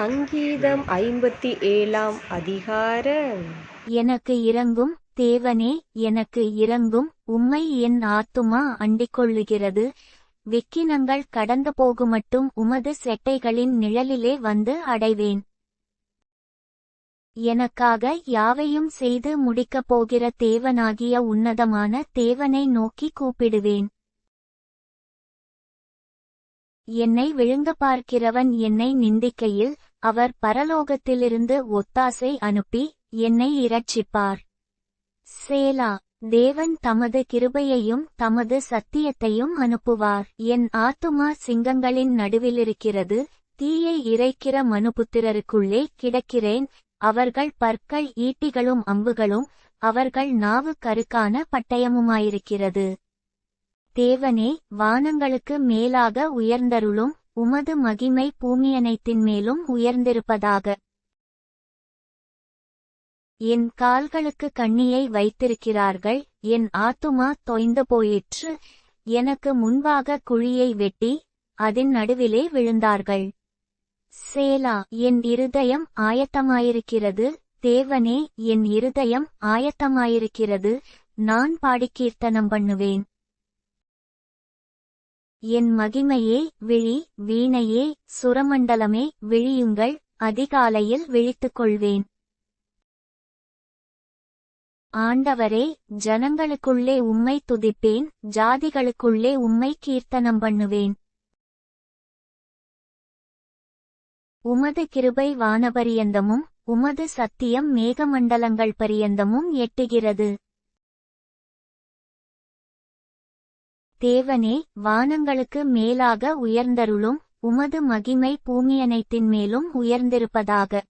சங்கீதம் 57ஆம் அதிகாரம். எனக்கு இரங்கும் தேவனே, எனக்கு இரங்கும். உம்மை என் ஆத்துமா அண்டிக்கொள்ளுகிறது. வெக்கினங்கள் கடந்து போகுமட்டும் உமது செட்டைகளின் நிழலிலே வந்து அடைவேன். எனக்காக யாவையும் செய்து முடிக்கப் போகிற தேவனாகிய உன்னதமான தேவனை நோக்கி கூப்பிடுவேன். என்னை விழுங்க பார்க்கிறவன் என்னை நிந்திக்கையில், அவர் பரலோகத்திலிருந்து ஒத்தாசை அனுப்பி என்னை இரட்சிப்பார். சேலா. தேவன் தமது கிருபையையும் தமது சத்தியத்தையும் அனுப்புவார். என் ஆத்துமா சிங்கங்களின் நடுவிலிருக்கிறது. தீயை இறைக்கிற மனுபுத்திரருக்குள்ளே கிடக்கிறேன். அவர்கள் பற்கள் ஈட்டிகளும் அம்புகளும், அவர்கள் நாவு கருக்கான பட்டயமுமாயிருக்கிறது. தேவனே, வானங்களுக்கு மேலாக உயர்ந்தருளும். உமது மகிமை பூமியனைத்தின் மேலும் உயர்ந்திருப்பதாக. என் கால்களுக்கு கண்ணியை வைத்திருக்கிறார்கள். என் ஆத்துமா தொய்ந்து போயிற்று. எனக்கு முன்பாக குழியை வெட்டி அதன் நடுவிலே விழுந்தார்கள். சேலா. என் இருதயம் ஆயத்தமாயிருக்கிறது. தேவனே, என் இருதயம் ஆயத்தமாயிருக்கிறது. நான் பாடிக் கீர்த்தனம் பண்ணுவேன். என் மகிமையே விழி, வீணையே சுரமண்டலமே விழியுங்கள். அதிகாலையில் விழித்துக்கொள்வேன். ஆண்டவரே, ஜனங்களுக்குள்ளே உம்மை துதிப்பேன். ஜாதிகளுக்குள்ளே உம்மை கீர்த்தனம் பண்ணுவேன். உமது கிருபை வானபரியந்தமும் உமது சத்தியம் மேகமண்டலங்கள் பரியந்தமும் எட்டுகிறது. தேவனே, வானங்களுக்கு மேலாக உயர்ந்தருளும். உமது மகிமை பூமியனைத்தின் மேலும் உயர்ந்திருப்பதாக.